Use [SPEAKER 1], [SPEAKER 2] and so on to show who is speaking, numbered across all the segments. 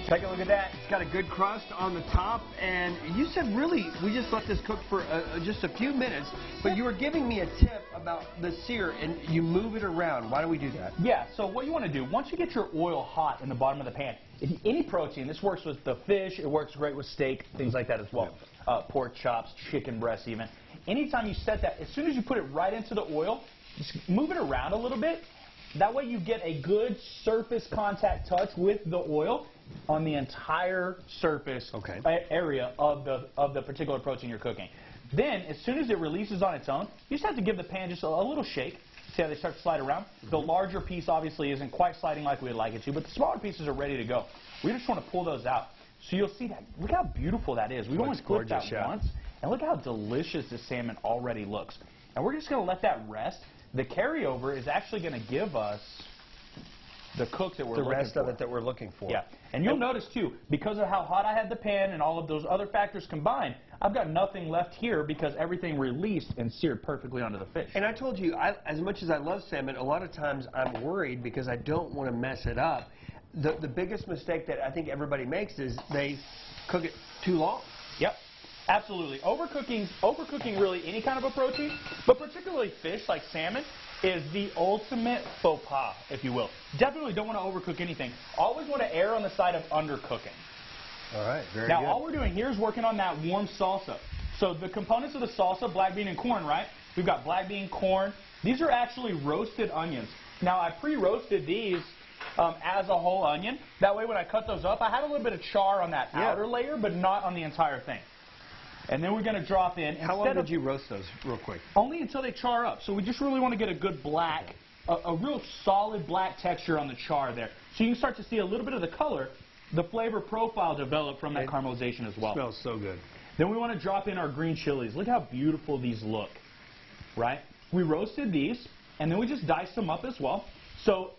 [SPEAKER 1] Take a look at that. It's got a good crust on the top, and you said really we just let this cook for just a few minutes, but you were giving me a tip about the sear, and you move it around. Why do we do that?
[SPEAKER 2] Yeah, so what you want to do, once you get your oil hot in the bottom of the pan, any protein, this works with the fish, it works great with steak, things like that as well. Pork chops, chicken breasts even. Anytime you set that, as soon as you put it right into the oil, just move it around a little bit. That way you get a good surface contact touch with the oil on the entire surface area of the particular protein you're cooking. Then, as soon as it releases on its own, you just have to give the pan just a little shake. See how they start to slide around? The larger piece obviously isn't quite sliding like we'd like it to, but the smaller pieces are ready to go. We just want to pull those out. So you'll see that. Look how beautiful that is. We've only cooked that once, and look how delicious the salmon already looks. And we're just going to let that rest. The carryover is actually going to give us the cook that we're looking for.
[SPEAKER 1] The rest of it that we're looking for.
[SPEAKER 2] Yeah. And you'll notice, too, because of how hot I had the pan and all of those other factors combined, I've got nothing left here because everything released and seared perfectly onto the fish.
[SPEAKER 1] And I told you, as much as I love salmon, a lot of times I'm worried because I don't want to mess it up. The biggest mistake that I think everybody makes is they cook it too long.
[SPEAKER 2] Yep. Absolutely. Overcooking really any kind of a protein, but particularly fish like salmon, is the ultimate faux pas, if you will. Definitely don't want to overcook anything. Always want to err on the side of undercooking.
[SPEAKER 1] All right, very good.
[SPEAKER 2] Now, all we're doing here is working on that warm salsa. So the components of the salsa, black bean and corn, right? We've got black bean, corn. These are actually roasted onions. Now, I pre-roasted these as a whole onion. That way, when I cut those up, I had a little bit of char on that outer layer, but not on the entire thing. And then we're going to drop in.
[SPEAKER 1] How long did you roast those real quick?
[SPEAKER 2] Only until they char up. So we just really want to get a good black, a real solid black texture on the char there. So you can start to see a little bit of the color, the flavor profile develop from that caramelization as well.
[SPEAKER 1] Smells so good.
[SPEAKER 2] Then we want to drop in our green chilies. Look how beautiful these look, right? We roasted these, and then we just diced them up as well. So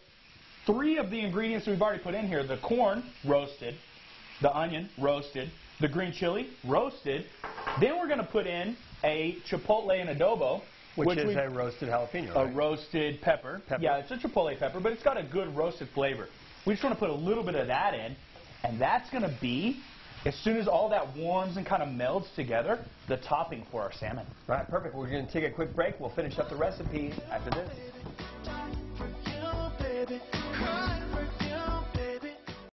[SPEAKER 2] 3 of the ingredients we've already put in here, the corn, roasted, the onion, roasted, the green chili, roasted. Then we're going to put in a chipotle and adobo.
[SPEAKER 1] Which is a roasted jalapeno, right?
[SPEAKER 2] A roasted pepper. Yeah, it's a chipotle pepper, but it's got a good roasted flavor. We just want to put a little bit of that in, and that's going to be, as soon as all that warms and kind of melds together, the topping for our salmon.
[SPEAKER 1] All right, perfect. We're going to take a quick break. We'll finish up the recipe after this.